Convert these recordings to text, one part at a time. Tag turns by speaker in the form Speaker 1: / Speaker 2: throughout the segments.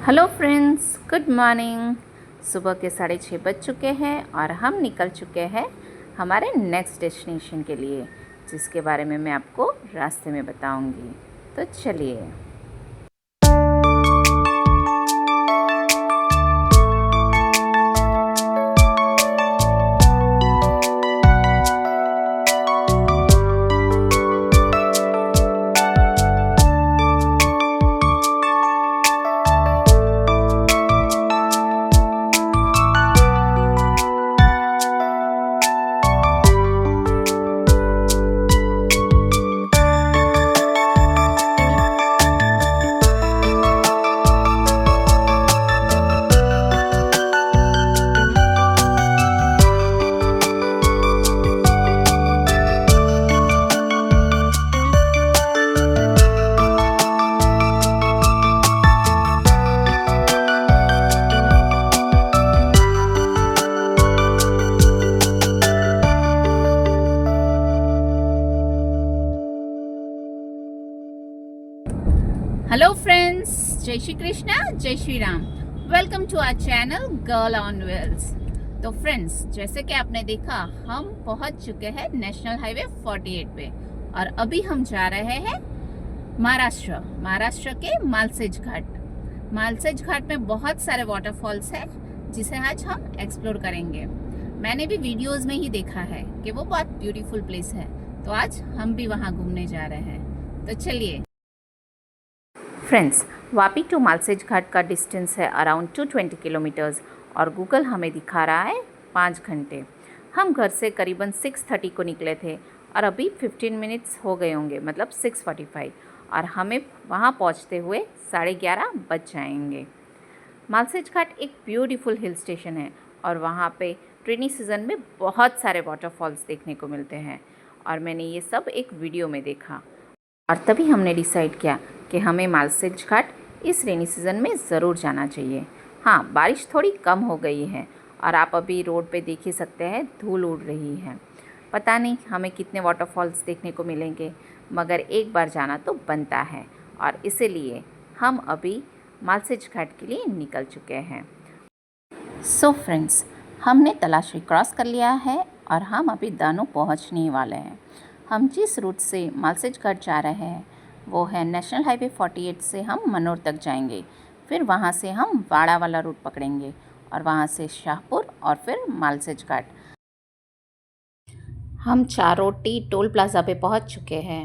Speaker 1: Hello friends, good morning. सुबह के 6:30 बज चुके हैं और हम निकल चुके हैं हमारे नेक्स्ट डेस्टिनेशन के लिए, जिसके बारे में मैं आपको रास्ते में बताऊंगी। तो चलिए। हेलो फ्रेंड्स, जय श्री कृष्णा, जय Shri Ram. Welcome to our channel girl on wheels. तो फ्रेंड्स, जैसे कि आपने देखा, हम पहुंच चुके हैं नेशनल हाईवे 48 पे और अभी हम जा रहे हैं महाराष्ट्र के मालसेज घाट। मालसेज घाट में बहुत सारे वाटरफॉल्स हैं जिसे आज हम एक्सप्लोर करेंगे। मैंने भी वीडियोस में ही देखा है कि वो बहुत ब्यूटीफुल प्लेस है, तो आज हम भी वहाँ घूमने जा रहे हैं। तो चलिए फ्रेंड्स, वापी टू मालसेज घाट का डिस्टेंस है अराउंड 220 किलोमीटर्स और गूगल हमें दिखा रहा है 5 घंटे। हम घर से करीबन 6:30 को निकले थे और अभी 15 मिनट्स हो गए होंगे, मतलब 6:45, और हमें वहाँ पहुँचते हुए 11:30 बज जाएंगे। मालसेज घाट एक ब्यूटीफुल हिल स्टेशन है और वहाँ पे रेनी सीज़न में बहुत सारे वाटरफॉल्स देखने को मिलते हैं और मैंने ये सब एक वीडियो में देखा और तभी हमने डिसाइड किया कि हमें मालसेज घाट इस रेनी सीज़न में ज़रूर जाना चाहिए। हाँ, बारिश थोड़ी कम हो गई है और आप अभी रोड पे देख ही सकते हैं, धूल उड़ रही है। पता नहीं हमें कितने वाटरफॉल्स देखने को मिलेंगे, मगर एक बार जाना तो बनता है और इसीलिए हम अभी मालसेज घाट के लिए निकल चुके हैं। सो फ्रेंड्स, हमने तलाशी क्रॉस कर लिया है और हम अभी दानो पहुंचने वाले हैं। हम जिस रूट से मालसेज घाट जा रहे हैं वो है नेशनल हाईवे 48 से हम मनोर तक जाएंगे, फिर वहाँ से हम वाड़ा वाला रूट पकड़ेंगे और वहाँ से शाहपुर और फिर मालसेज घाट। हम चारोटी टोल प्लाज़ा पे पहुँच चुके हैं।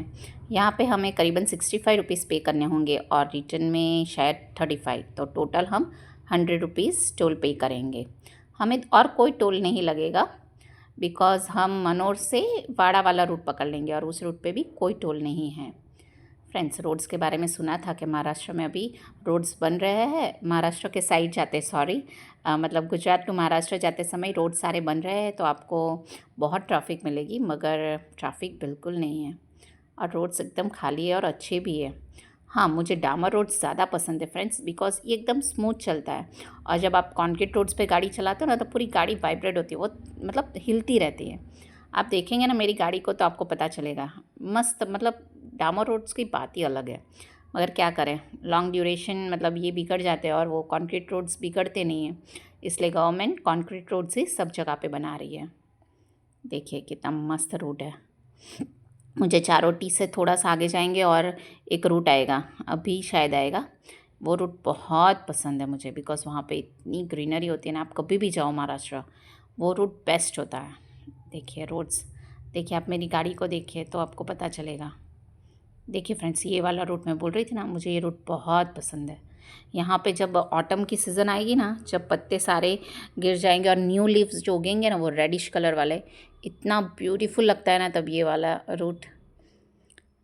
Speaker 1: यहाँ पे हमें करीबन 65 रुपीज़ पे करने होंगे और रिटर्न में शायद 35, तो टोटल हम 100 रुपीज़ टोल पे करेंगे। हमें और कोई टोल नहीं लगेगा बिकॉज़ हम मनोर से वाड़ा वाला रूट पकड़ लेंगे और उस रूट पे भी कोई टोल नहीं है। फ्रेंड्स, रोड्स के बारे में सुना था कि महाराष्ट्र में अभी रोड्स बन रहे हैं। महाराष्ट्र के साइड जाते मतलब गुजरात टू महाराष्ट्र जाते समय रोड सारे बन रहे हैं, तो आपको बहुत ट्रैफिक मिलेगी, मगर ट्रैफिक बिल्कुल नहीं है और रोड्स एकदम खाली है और अच्छे भी है। हाँ, मुझे डामर रोड्स ज़्यादा पसंद है फ्रेंड्स, बिकॉज़ ये एकदम स्मूथ चलता है और जब आप कॉन्क्रीट रोड्स पे गाड़ी चलाते हो ना, तो पूरी गाड़ी वाइब्रेट होती है, वो मतलब हिलती रहती है। आप देखेंगे ना मेरी गाड़ी को तो आपको पता चलेगा, मस्त, मतलब डामर रोड्स की बात ही अलग है। मगर क्या करें, लॉन्ग ड्यूरेशन मतलब ये बिगड़ जाते हैं और वो कॉन्क्रीट रोड्स बिगड़ते नहीं हैं, इसलिए गवर्नमेंट कॉन्क्रीट रोड्स ही सब जगह पे बना रही है। देखिए कितना मस्त रूट है। मुझे चारोटी से थोड़ा सा आगे जाएंगे और एक रूट आएगा, अभी शायद आएगा, वो रूट बहुत पसंद है मुझे, बिकॉज़ वहाँ पे इतनी ग्रीनरी होती है ना। आप कभी भी जाओ महाराष्ट्र, वो रूट बेस्ट होता है। देखिए रोड्स, देखिए आप मेरी गाड़ी को देखिए तो आपको पता चलेगा। देखिए फ्रेंड्स, ये वाला रूट मैं बोल रही थी ना, मुझे ये रूट बहुत पसंद है। यहाँ पे जब ऑटम की सीज़न आएगी ना, जब पत्ते सारे गिर जाएंगे और न्यू लीव्स जो उगेंगे ना, वो रेडिश कलर वाले, इतना ब्यूटीफुल लगता है ना तब ये वाला रूट।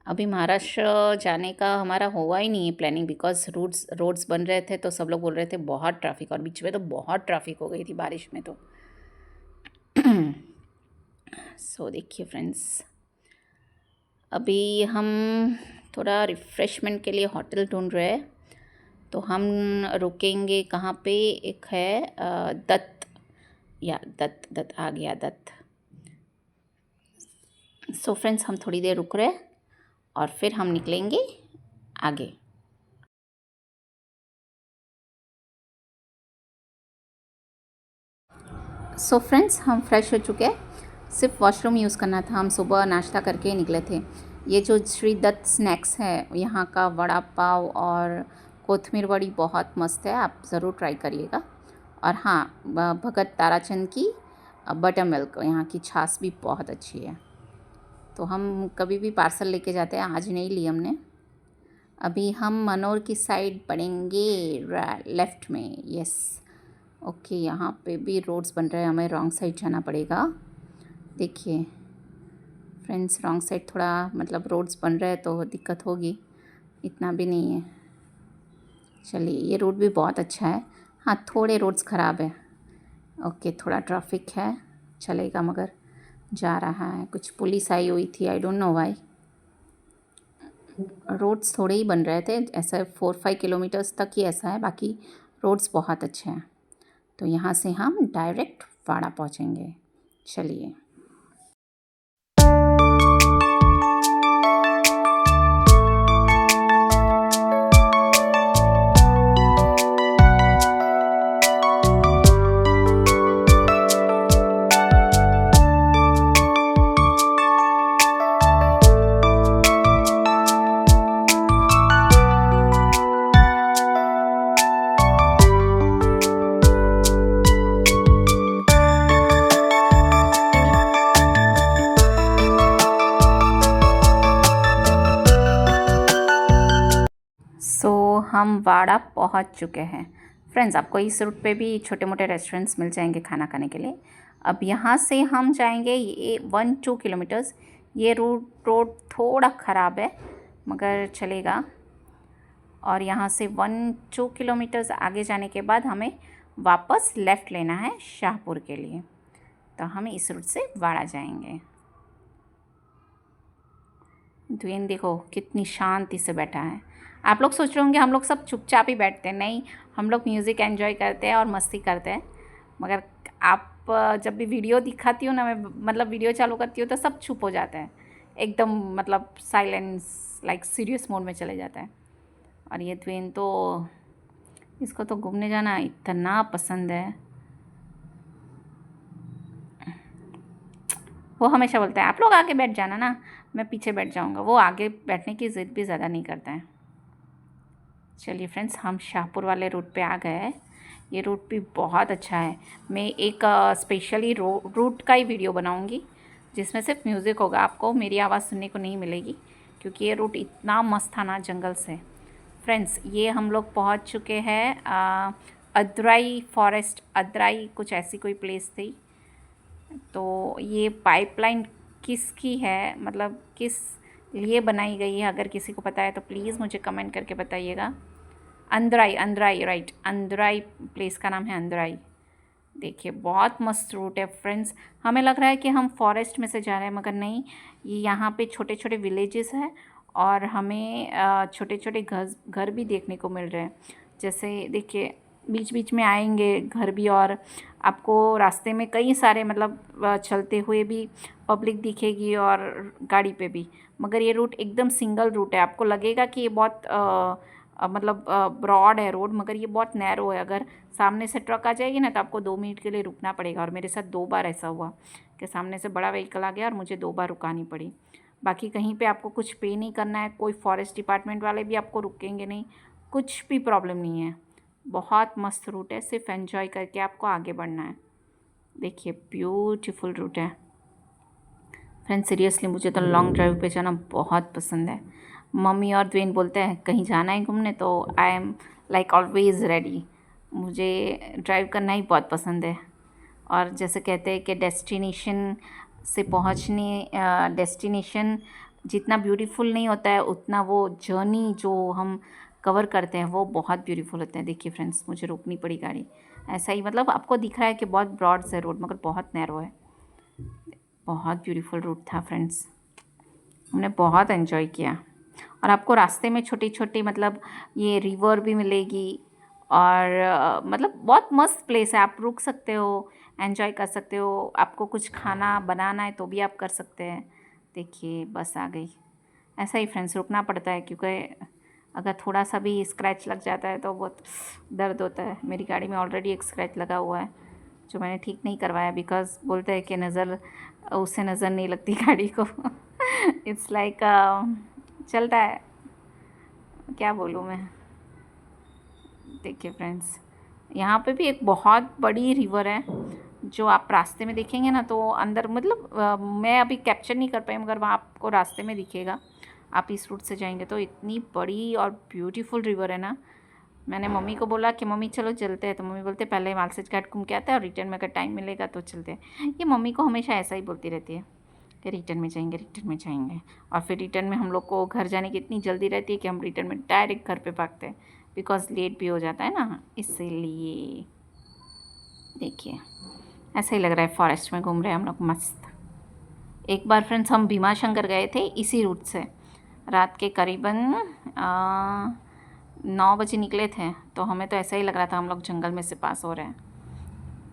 Speaker 1: अभी महाराष्ट्र जाने का हमारा हुआ ही नहीं है प्लानिंग, बिकॉज रोड्स बन रहे थे तो सब लोग बोल रहे थे बहुत ट्रैफिक, और बीच में तो बहुत ट्रैफिक हो गई थी बारिश में तो। सो देखिए फ्रेंड्स, अभी हम थोड़ा रिफ़्रेशमेंट के लिए होटल ढूंढ रहे हैं, तो हम रुकेंगे कहाँ पे, एक है दत्त, या दत्त आ गया दत्त। सो फ्रेंड्स, हम थोड़ी देर रुक रहे हैं और फिर हम निकलेंगे आगे। सो फ्रेंड्स, हम फ्रेश हो चुके हैं, सिर्फ वॉशरूम यूज़ करना था, हम सुबह नाश्ता करके ही निकले थे। ये जो श्री दत्त स्नैक्स है, यहाँ का वड़ा पाव और कोथमीर वड़ी बहुत मस्त है, आप ज़रूर ट्राई करिएगा। और हाँ, भगत ताराचंद की बटर मिल्क, यहाँ की छाछ भी बहुत अच्छी है। तो हम कभी भी पार्सल लेके जाते हैं, आज नहीं ली हमने। अभी हम मनोर की साइड पड़ेंगे लेफ़्ट में, यस। ओके, यहाँ पे भी रोड्स बन रहे हैं, हमें रॉन्ग साइड जाना पड़ेगा। देखिए फ्रेंड्स, रॉन्ग साइड थोड़ा मतलब रोड्स बन रहे हैं तो दिक्कत होगी, इतना भी नहीं है। चलिए, ये रोड भी बहुत अच्छा है। हाँ, थोड़े रोड्स ख़राब है। ओके, थोड़ा ट्रैफिक है, चलेगा, मगर जा रहा है। कुछ पुलिस आई हुई थी, I don't know why. Roads थोड़े ही बन रहे थे, ऐसा 4-5 किलोमीटर्स तक ही ऐसा है, बाकी रोड्स बहुत अच्छे हैं। तो यहाँ से हम डायरेक्ट वाड़ा पहुँचेंगे। चलिए। सो हम वाड़ा पहुंच चुके हैं। फ्रेंड्स, आपको इस रूट पे भी छोटे मोटे रेस्टोरेंट्स मिल जाएंगे खाना खाने के लिए। अब यहाँ से हम जाएंगे ये 1-2 किलोमीटर्स। ये रोड थोड़ा ख़राब है मगर चलेगा। और यहाँ से 1-2 किलोमीटर्स आगे जाने के बाद हमें वापस लेफ़्ट लेना है शाहपुर के लिए। तो हम इस रूट से वाड़ा जाएंगे। द्वेन देखो कितनी शांति से बैठा है। आप लोग सोच रहे होंगे हम लोग सब चुपचाप ही बैठते हैं, नहीं, हम लोग म्यूज़िक एंजॉय करते हैं और मस्ती करते हैं। मगर आप जब भी वीडियो दिखाती हूँ ना, मैं मतलब वीडियो चालू करती हूँ तो सब चुप हो जाता है एकदम, मतलब साइलेंस, लाइक सीरियस मोड में चले जाता है। और ये द्वेन तो, इसको तो घूमने जाना इतना पसंद है। वो हमेशा बोलता है आप लोग आगे बैठ जाना ना, मैं पीछे बैठ जाऊँगा। वो आगे बैठने की ज़िद भी ज़्यादा नहीं करता है। चलिए फ्रेंड्स, हम शाहपुर वाले रूट पे आ गए हैं। ये रूट भी बहुत अच्छा है। मैं एक स्पेशली रूट का ही वीडियो बनाऊंगी जिसमें सिर्फ म्यूज़िक होगा, आपको मेरी आवाज़ सुनने को नहीं मिलेगी, क्योंकि ये रूट इतना मस्त था ना जंगल से। फ्रेंड्स, ये हम लोग पहुंच चुके हैं अदराई फॉरेस्ट, अदराई कुछ ऐसी कोई प्लेस थी। तो ये पाइपलाइन किसकी है, मतलब किस लिए बनाई गई है, अगर किसी को पता है तो प्लीज़ मुझे कमेंट करके बताइएगा। अंदराई, राइट, अंदराई प्लेस का नाम है अंदराई। देखिए बहुत मस्त रूट है फ्रेंड्स। हमें लग रहा है कि हम फॉरेस्ट में से जा रहे हैं, मगर नहीं, ये यहाँ पे छोटे छोटे विलेजेस हैं और हमें छोटे छोटे घर भी देखने को मिल रहे हैं। जैसे देखिए, बीच बीच में आएंगे घर भी, और आपको रास्ते में कई सारे मतलब चलते हुए भी पब्लिक दिखेगी और गाड़ी पे भी। मगर ये रूट एकदम सिंगल रूट है। आपको लगेगा कि ये बहुत मतलब ब्रॉड है रोड, मगर ये बहुत नैरो है। अगर सामने से ट्रक आ जाएगी ना तो आपको 2 मिनट के लिए रुकना पड़ेगा। और मेरे साथ 2 बार ऐसा हुआ कि सामने से बड़ा व्हीकल आ गया और मुझे 2 बार रुकानी पड़ी। बाकी कहीं पे आपको कुछ पे नहीं करना है, कोई फॉरेस्ट डिपार्टमेंट वाले भी आपको रुकेंगे नहीं, कुछ भी प्रॉब्लम नहीं है। बहुत मस्त रूट है, सिर्फ एंजॉय करके आपको आगे बढ़ना है। देखिए ब्यूटीफुल रूट है फ्रेंड्स। सीरियसली मुझे तो लॉन्ग ड्राइव पे जाना बहुत पसंद है। मम्मी और द्वेन बोलते हैं कहीं जाना है घूमने, तो I am like always ready. मुझे ड्राइव करना ही बहुत पसंद है। और जैसे कहते हैं कि डेस्टिनेशन से पहुंचने डेस्टिनेशन जितना ब्यूटीफुल नहीं होता है, उतना वो जर्नी जो हम कवर करते हैं वो बहुत ब्यूटीफुल होते हैं। देखिए फ्रेंड्स, मुझे रोकनी पड़ी गाड़ी। ऐसा ही मतलब आपको दिख रहा है कि बहुत ब्रॉड है रोड, मगर बहुत नैरो है। बहुत ब्यूटीफुल रूट था फ्रेंड्स, हमने बहुत एंजॉय किया। और आपको रास्ते में छोटी छोटी मतलब ये रिवर भी मिलेगी, और मतलब बहुत मस्त प्लेस है। आप रुक सकते हो, एंजॉय कर सकते हो। आपको कुछ खाना बनाना है तो भी आप कर सकते हैं। देखिए बस आ गई। ऐसा ही फ्रेंड्स रुकना पड़ता है, क्योंकि अगर थोड़ा सा भी स्क्रैच लग जाता है तो बहुत दर्द होता है। मेरी गाड़ी में ऑलरेडी एक स्क्रैच लगा हुआ है जो मैंने ठीक नहीं करवाया, बिकॉज बोलते हैं कि उससे नज़र नहीं लगती गाड़ी को। इट्स लाइक चलता है, क्या बोलूँ मैं। देखिए फ्रेंड्स, यहाँ पे भी एक बहुत बड़ी रिवर है जो आप रास्ते में देखेंगे ना, तो अंदर मतलब मैं अभी कैप्चर नहीं कर पाई, मगर वहाँ आपको रास्ते में दिखेगा। आप इस रूट से जाएंगे तो इतनी बड़ी और ब्यूटीफुल रिवर है ना। मैंने मम्मी को बोला कि मम्मी चलो चलते हैं, तो मम्मी बोलते पहले मालसेज घाट घूम के आते हैं और रिटर्न में अगर टाइम मिलेगा तो चलते हैं। ये मम्मी को हमेशा ऐसा ही बोलती रहती है कि रिटर्न में जाएंगे, रिटर्न में जाएंगे। और फिर रिटर्न में हम लोग को घर जाने की इतनी जल्दी रहती है कि हम रिटर्न में डायरेक्ट घर पे भागते हैं, बिकॉज लेट भी हो जाता है ना, इसीलिए। देखिए ऐसा ही लग रहा है, फॉरेस्ट में घूम रहे हैं हम लोग मस्त। एक बार फ्रेंड्स हम भीमा शंकर गए थे इसी रूट से, रात के करीबन 9 बजे निकले थे, तो हमें तो ऐसा ही लग रहा था हम लोग जंगल में से पास हो रहे हैं।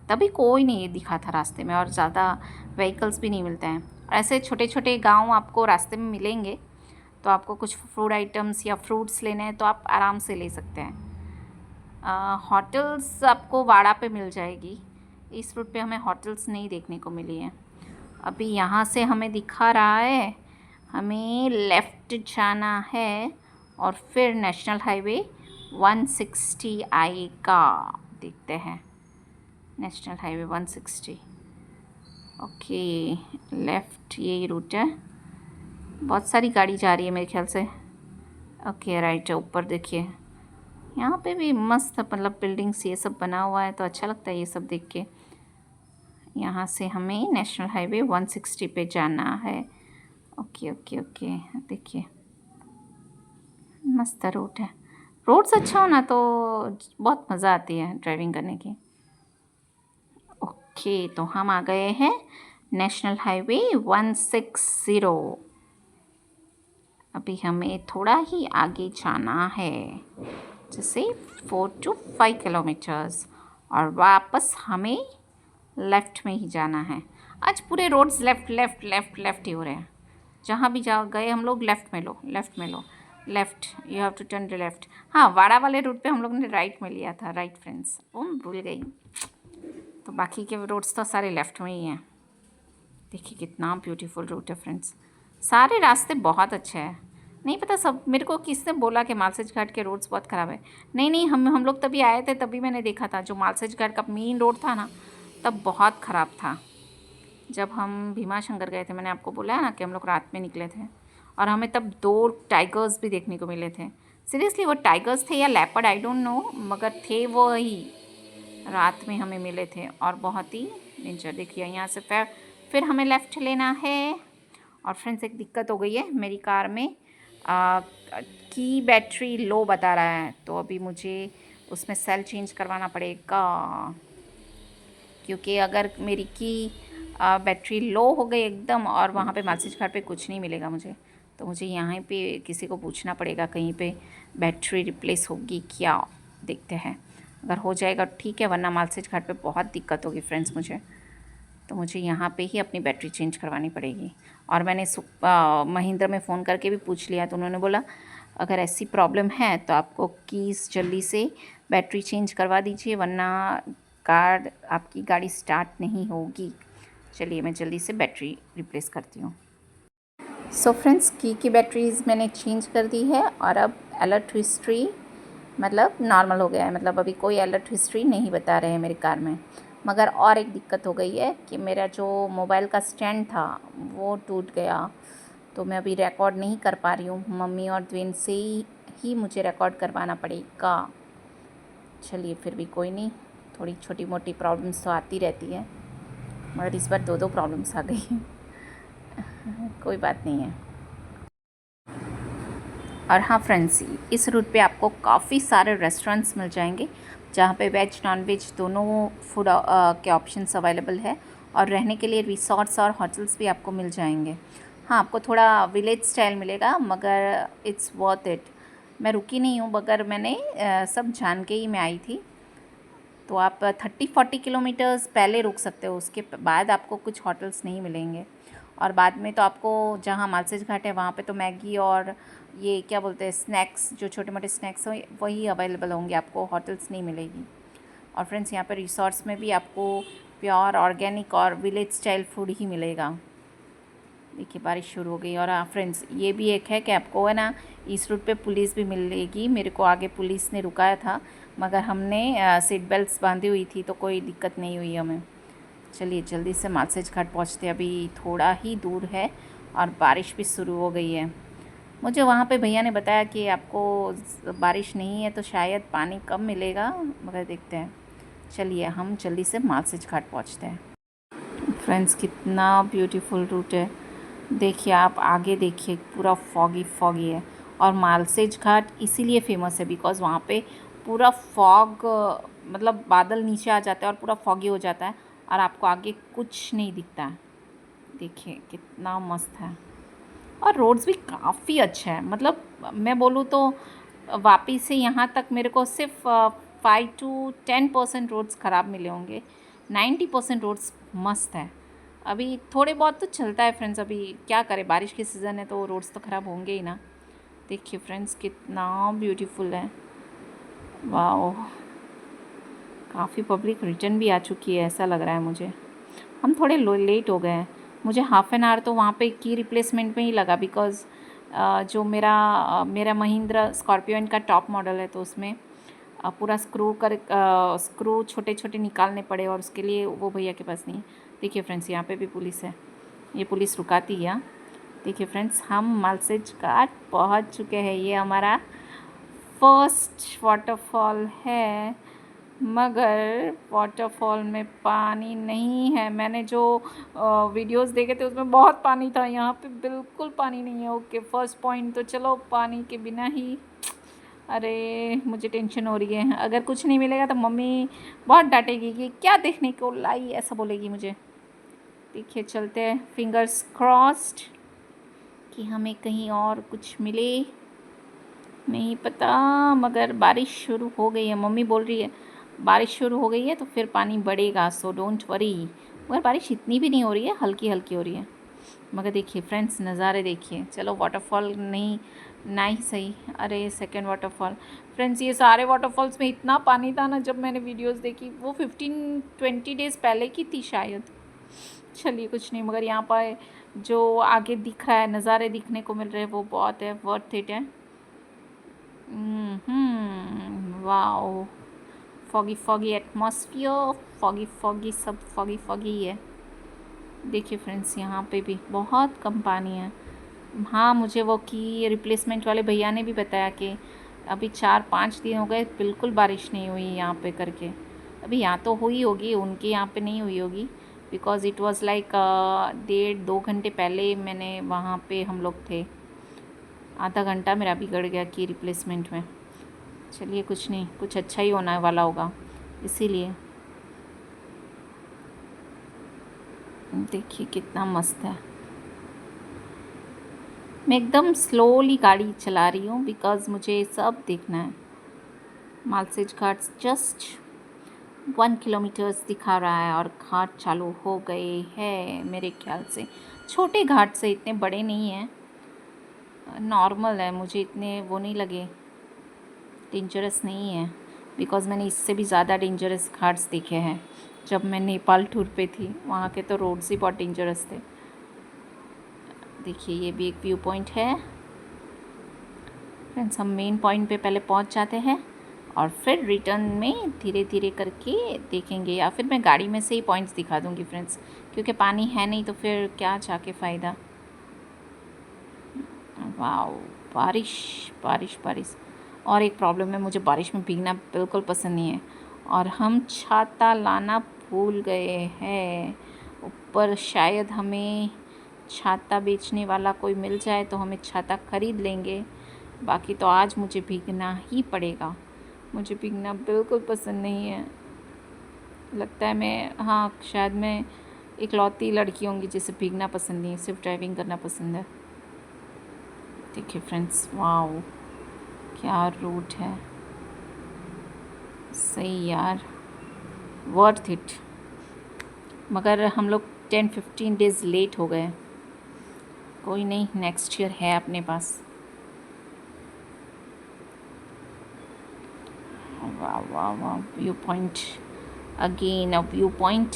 Speaker 1: तभी कोई नहीं दिखा था रास्ते में, और ज़्यादा व्हीकल्स भी नहीं मिलते हैं। ऐसे छोटे छोटे गांव आपको रास्ते में मिलेंगे, तो आपको कुछ फूड आइटम्स या फ्रूट्स लेने हैं तो आप आराम से ले सकते हैं। होटल्स आपको वाड़ा पे मिल जाएगी, इस रूट पे हमें होटल्स नहीं देखने को मिली है। अभी यहाँ से हमें दिखा रहा है हमें लेफ़्ट जाना है, और फिर नेशनल हाईवे 160 आएगा। देखते हैं, नेशनल हाईवे 160, ओके लेफ़्ट यही रूट है। बहुत सारी गाड़ी जा रही है मेरे ख्याल से। ओके राइट है, ऊपर देखिए यहाँ पे भी मस्त मतलब बिल्डिंग्स ये सब बना हुआ है, तो अच्छा लगता है ये सब देख के। यहाँ से हमें नेशनल हाईवे 160 पे जाना है। ओके ओके ओके, देखिए मस्त रोड है। रोड्स अच्छा होना तो बहुत मज़ा आती है ड्राइविंग करने की। ओके, तो हम आ गए हैं नेशनल हाईवे 160। अभी हमें थोड़ा ही आगे जाना है, जैसे 4 to 5 किलोमीटर्स, और वापस हमें लेफ़्ट में ही जाना है। आज पूरे roads left left left left ही हो रहे हैं। जहाँ भी जा गए हम लोग लेफ़्ट में लो, लेफ़्ट में लो, left, you have to turn to left. हाँ, वाड़ा वाले रूट पे हम लोग ने राइट में लिया था। राइट फ्रेंड्स, भूल गई। तो बाकी के रोड्स तो सारे लेफ़्ट में ही हैं। देखिए कितना ब्यूटीफुल रूट है फ्रेंड्स, सारे रास्ते बहुत अच्छे हैं। नहीं पता, सब मेरे को किसने बोला कि मालसेज घाट के रोड्स बहुत ख़राब है। नहीं, हम लोग तभी आए थे, तभी मैंने देखा था जो मालसेज घाट का मेन रोड था ना, तब बहुत ख़राब था। जब हम भीमा शंकर गए थे, मैंने आपको बोला है ना कि हम लोग रात में निकले थे, और हमें तब 2 टाइगर्स भी देखने को मिले थे। सीरियसली वो टाइगर्स थे या लेपर्ड, आई डोंट नो, मगर थे वो ही, रात में हमें मिले थे, और बहुत ही डेंजर। देखिए यहाँ से फिर हमें लेफ़्ट लेना है। और फ्रेंड्स एक दिक्कत हो गई है मेरी कार में, की बैटरी लो बता रहा है, तो अभी मुझे उसमें सेल चेंज करवाना पड़ेगा, क्योंकि अगर मेरी की बैटरी लो हो गई एकदम, और वहाँ पे मालसेज घाट पे कुछ नहीं मिलेगा मुझे, तो मुझे यहाँ पे किसी को पूछना पड़ेगा कहीं पे बैटरी रिप्लेस होगी क्या। देखते हैं, अगर हो जाएगा ठीक है, वरना मालसेज घाट पे बहुत दिक्कत होगी फ्रेंड्स मुझे, तो मुझे यहाँ पे ही अपनी बैटरी चेंज करवानी पड़ेगी। और मैंने महिंद्रा में फ़ोन करके भी पूछ लिया, तो उन्होंने बोला अगर ऐसी प्रॉब्लम है तो आपको कीज़ जल्दी से बैटरी चेंज करवा दीजिए, वरना आपकी गाड़ी स्टार्ट नहीं होगी। चलिए मैं जल्दी से बैटरी रिप्लेस करती हूँ। सो फ्रेंड्स, की बैटरीज़ मैंने चेंज कर दी है, और अब अलर्ट हिस्ट्री मतलब नॉर्मल हो गया है, मतलब अभी कोई अलर्ट हिस्ट्री नहीं बता रहे हैं मेरी कार में। मगर और एक दिक्कत हो गई है कि मेरा जो मोबाइल का स्टैंड था वो टूट गया, तो मैं अभी रिकॉर्ड नहीं कर पा रही हूँ, मम्मी और द्विन से ही मुझे रिकॉर्ड करवाना पड़ेगा। चलिए फिर भी कोई नहीं, थोड़ी छोटी मोटी प्रॉब्लम्स तो आती रहती है, मगर इस बार 2 प्रॉब्लम्स आ गई कोई बात नहीं है। और हाँ फ्रेंड्स, इस रूट पे आपको काफ़ी सारे रेस्टोरेंट्स मिल जाएंगे जहाँ पे वेज नॉन वेज दोनों फूड के ऑप्शंस अवेलेबल है, और रहने के लिए रिसोर्ट्स और होटल्स भी आपको मिल जाएंगे। हाँ, आपको थोड़ा विलेज स्टाइल मिलेगा, मगर इट्स वर्थ इट। मैं रुकी नहीं हूँ, मगर मैंने सब जान के ही मैं आई थी। तो आप 30-40 किलोमीटर्स पहले रुक सकते हो, उसके बाद आपको कुछ होटल्स नहीं मिलेंगे। और बाद में तो आपको जहाँ मालसेज घाट है वहाँ पे तो मैगी और ये क्या बोलते हैं स्नैक्स, जो छोटे मोटे स्नैक्स हो वही अवेलेबल होंगे, आपको होटल्स नहीं मिलेगी। और फ्रेंड्स, यहाँ पर रिसोर्ट्स में भी आपको प्योर ऑर्गेनिक और विलेज स्टाइल फूड ही मिलेगा। देखिए बारिश शुरू हो गई। और हाँ फ्रेंड्स, ये भी एक है कि आपको है ना इस रूट पे पुलिस भी मिलेगी। मेरे को आगे पुलिस ने रुकाया था, मगर हमने सीट बेल्ट्स बांधी हुई थी तो कोई दिक्कत नहीं हुई हमें। चलिए जल्दी से मालसेज घाट पहुँचते, अभी थोड़ा ही दूर है और बारिश भी शुरू हो गई है। मुझे वहाँ पे भैया ने बताया कि आपको बारिश नहीं है तो शायद पानी कम मिलेगा, मगर देखते हैं। चलिए हम जल्दी से मालसेज घाट पहुँचते हैं। फ्रेंड्स, कितना ब्यूटीफुल रूट है, देखिए आप आगे देखिए, पूरा फॉगी फॉगी है। और मालसेज घाट इसीलिए फेमस है बिकॉज़ वहाँ पे पूरा फॉग, मतलब बादल नीचे आ जाता है और पूरा फॉगी हो जाता है और आपको आगे कुछ नहीं दिखता है। देखिए कितना मस्त है। और रोड्स भी काफ़ी अच्छा है, मतलब मैं बोलूँ तो वापी से यहाँ तक मेरे को सिर्फ 5 to 10% रोड्स ख़राब मिले होंगे, 90% रोड्स मस्त है। अभी थोड़े बहुत तो चलता है फ्रेंड्स, अभी क्या करें, बारिश के सीज़न है तो रोड्स तो ख़राब होंगे ही ना। देखिए फ्रेंड्स कितना ब्यूटीफुल है, वाओ। काफ़ी पब्लिक रिटर्न भी आ चुकी है ऐसा लग रहा है मुझे। हम थोड़े लेट हो गए हैं, मुझे हाफ़ एन आवर तो वहाँ पे की रिप्लेसमेंट में ही लगा बिकॉज़ जो मेरा महिंद्रा स्कॉर्पियो का टॉप मॉडल है तो उसमें पूरा स्क्रू छोटे छोटे निकालने पड़े और उसके लिए वो भैया के पास नहीं है। देखिए फ्रेंड्स, यहाँ पे भी पुलिस है, ये पुलिस रुकाती है। देखिए फ्रेंड्स, हम मालसेज घाट पहुँच चुके हैं। ये हमारा फर्स्ट वाटरफॉल है, मगर वाटरफॉल में पानी नहीं है। मैंने जो वीडियोस देखे थे उसमें बहुत पानी था, यहाँ पे बिल्कुल पानी नहीं है। ओके, फर्स्ट पॉइंट तो चलो पानी के बिना ही। अरे मुझे टेंशन हो रही है, अगर कुछ नहीं मिलेगा तो मम्मी बहुत डांटेगी कि क्या देखने को लाई, ऐसा बोलेगी मुझे। देखिए चलते हैं, फिंगर्स क्रॉस्ड कि हमें कहीं और कुछ मिले, नहीं पता। मगर बारिश शुरू हो गई है, मम्मी बोल रही है बारिश शुरू हो गई है तो फिर पानी बढ़ेगा, सो डोंट वरी। मगर बारिश इतनी भी नहीं हो रही है, हल्की हल्की हो रही है। मगर देखिए फ्रेंड्स, नज़ारे देखिए। चलो वाटरफॉल नहीं ना ही सही, अरे सेकंड वाटरफॉल। फ्रेंड्स, ये सारे वाटरफॉल्स में इतना पानी था ना, जब मैंने वीडियोस देखी वो 15-20 डेज़ पहले की थी शायद। चलिए कुछ नहीं, मगर यहाँ पर जो आगे दिख रहा है, नज़ारे दिखने को मिल रहे हैं, वो बहुत है, वर्थ इट है। Wow, foggy foggy atmosphere, foggy foggy, सब फॉगी फॉगी ही है। देखिए फ्रेंड्स, यहाँ पे भी बहुत कम पानी है। हाँ, मुझे वो की रिप्लेसमेंट वाले भैया ने भी बताया कि अभी 4-5 दिन हो गए बिल्कुल बारिश नहीं हुई यहाँ पे करके। अभी यहाँ तो हुई होगी, उनके यहाँ पे नहीं हुई होगी बिकॉज़ इट वाज लाइक 1.5-2 घंटे पहले मैंने वहाँ पे हम लोग थे। आधा घंटा मेरा बिगड़ गया की रिप्लेसमेंट में। चलिए कुछ नहीं, कुछ अच्छा ही होने वाला होगा इसीलिए। देखिए कितना मस्त है। मैं एकदम स्लोली गाड़ी चला रही हूँ बिकॉज़ मुझे सब देखना है। मालसेज घाट जस्ट 1 किलोमीटर्स दिखा रहा है और घाट चालू हो गए हैं मेरे ख्याल से। छोटे घाट से, इतने बड़े नहीं हैं, नॉर्मल है, मुझे इतने वो नहीं लगे, डेंजरस नहीं है बिकॉज़ मैंने इससे भी ज़्यादा डेंजरस घाट्स देखे हैं। जब मैं नेपाल टूर पे थी वहाँ के तो रोड्स ही बहुत डेंजरस थे। देखिए ये भी एक व्यू पॉइंट है। फ्रेंड्स, हम मेन पॉइंट पे पहले पहुँच जाते हैं और फिर रिटर्न में धीरे धीरे करके देखेंगे, या फिर मैं गाड़ी में से ही पॉइंट्स दिखा दूँगी फ्रेंड्स, क्योंकि पानी है नहीं तो फिर क्या जाके फ़ायदा। वाह, बारिश बारिश बारिश। और एक प्रॉब्लम है, मुझे बारिश में भीगना बिल्कुल पसंद नहीं है, और हम छाता लाना भूल गए हैं। ऊपर शायद हमें छाता बेचने वाला कोई मिल जाए तो हमें छाता ख़रीद लेंगे, बाकी तो आज मुझे भीगना ही पड़ेगा। मुझे भीगना बिल्कुल पसंद नहीं है। लगता है मैं, हाँ शायद मैं इकलौती लड़की होंगी जिसे भीगना पसंद नहीं है, सिर्फ ड्राइविंग करना पसंद है। देखिए फ्रेंड्स, वाओ क्या रूट है, सही यार, वर्थ इट। मगर हम लोग 10-15 डेज़ लेट हो गए। कोई नहीं, नेक्स्ट ईयर है अपने पास। वाह वाह वाह, view point, again a view point.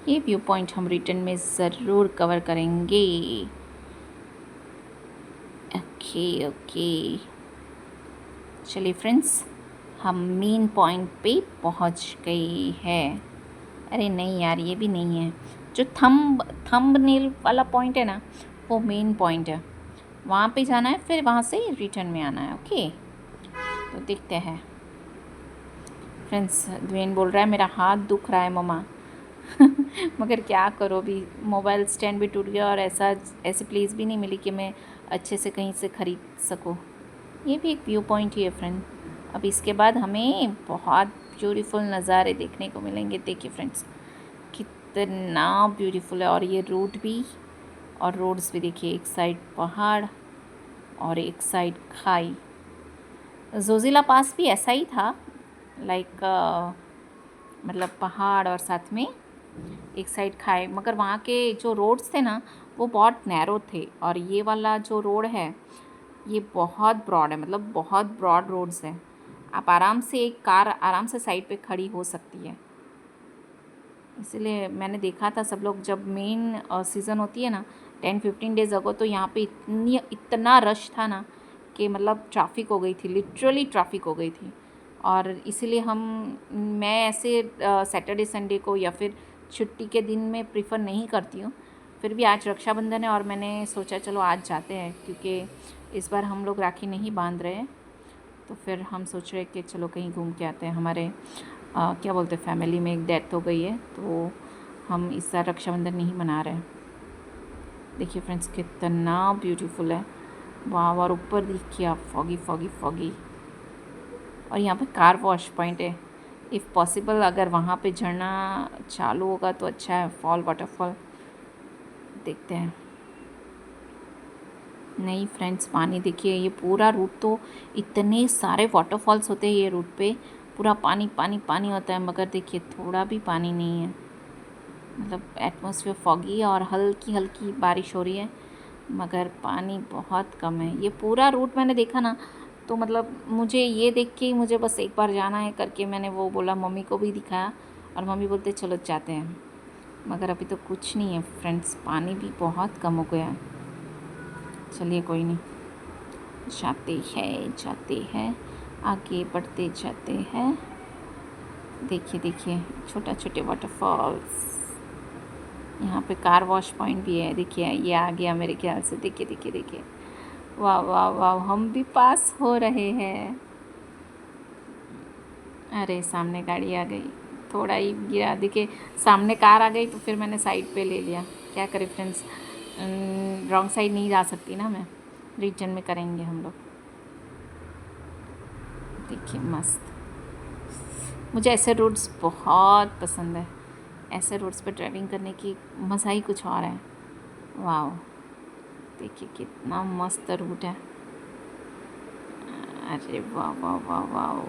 Speaker 1: ये व्यू पॉइंट हम रिटर्न में ज़रूर कवर करेंगे। ओके ओके, चलिए फ्रेंड्स, हम मेन पॉइंट पे पहुंच गए हैं। अरे नहीं यार, ये भी नहीं है। जो थंबनेल वाला पॉइंट है ना, वो मेन पॉइंट है। वहाँ पे जाना है, फिर वहाँ से रिटर्न में आना है। ओके, तो देखते हैं। फ्रेंड्स, द्वेन बोल रहा है मेरा हाथ दुख रहा है मम्मा। मगर क्या करो, अभी मोबाइल स्टैंड भी टूट गया और ऐसी प्लेस भी नहीं मिली कि मैं अच्छे से कहीं से ख़रीद सकूँ। ये भी एक व्यू पॉइंट ही है फ्रेंड। अब इसके बाद हमें बहुत ब्यूटीफुल नज़ारे देखने को मिलेंगे। देखिए फ्रेंड्स, कितना ब्यूटीफुल है। और ये रूट भी और रोड्स भी देखिए, एक साइड पहाड़ और एक साइड खाई। जोजिला पास भी ऐसा ही था, लाइक मतलब पहाड़ और साथ में एक साइड खाई, मगर वहाँ के जो रोड्स थे ना, वो बहुत नैरो थे। और ये वाला जो रोड है, ये बहुत ब्रॉड है, मतलब बहुत ब्रॉड रोड्स है। आप आराम से, एक कार आराम से साइड पे खड़ी हो सकती है। इसलिए मैंने देखा था सब लोग, जब मेन सीज़न होती है ना 10-15 डेज़ अगो, तो यहाँ पे इतना रश था ना कि मतलब ट्रैफिक हो गई थी, लिटरली ट्रैफिक हो गई थी। और इसीलिए मैं ऐसे सैटरडे संडे को या फिर छुट्टी के दिन में प्रीफर नहीं करती हूँ। फिर भी आज रक्षाबंधन है और मैंने सोचा चलो आज जाते हैं, क्योंकि इस बार हम लोग राखी नहीं बांध रहे हैं। तो फिर हम सोच रहे कि चलो कहीं घूम के आते हैं। हमारे क्या बोलते हैं, फैमिली में एक डेथ हो गई है, तो हम इस साल रक्षाबंधन नहीं मना रहे हैं। देखिए फ्रेंड्स, कितना ब्यूटीफुल है। वाह, और ऊपर देखिए आप, फॉगी फॉगी फॉगी। और यहाँ पे कार वॉश पॉइंट है। इफ़ पॉसिबल अगर वहाँ पे झरना चालू होगा तो अच्छा है, फॉल वाटरफॉल देखते हैं। नहीं फ्रेंड्स, पानी देखिए, ये पूरा रूट तो इतने सारे वाटरफॉल्स होते हैं ये रूट पे, पूरा पानी पानी पानी होता है, मगर देखिए थोड़ा भी पानी नहीं है। मतलब एटमॉस्फेयर फॉगी है और हल्की हल्की बारिश हो रही है, मगर पानी बहुत कम है। ये पूरा रूट मैंने देखा ना, तो मतलब मुझे ये देख के मुझे बस एक बार जाना है करके मैंने वो बोला, मम्मी को भी दिखाया, और मम्मी बोलते चलो जाते हैं। मगर अभी तो कुछ नहीं है फ्रेंड्स, पानी भी बहुत कम हो गया है। चलिए कोई नहीं, जाते हैं, आगे बढ़ते जाते हैं। देखिए देखिए, छोटा छोटे वाटरफॉल्स। यहाँ पे कार वॉश पॉइंट भी है। देखिए ये आ गया मेरे ख्याल से। देखिए देखिए देखिए, वाह वाह वाह, हम भी पास हो रहे हैं। अरे सामने गाड़ी आ गई, थोड़ा ही गिरा। देखिए सामने कार आ गई तो फिर मैंने साइड पे ले लिया। क्या करें फ्रेंड्स, रॉन्ग साइड नहीं जा सकती ना मैं, रिटर्न में करेंगे हम लोग। देखिए मस्त, मुझे ऐसे रोड्स बहुत पसंद है। ऐसे रोड्स पर ड्राइविंग करने की मज़ा ही कुछ और है। वाह, देखिए कितना मस्त रूट है। अरे वाह वाह वाह वाह।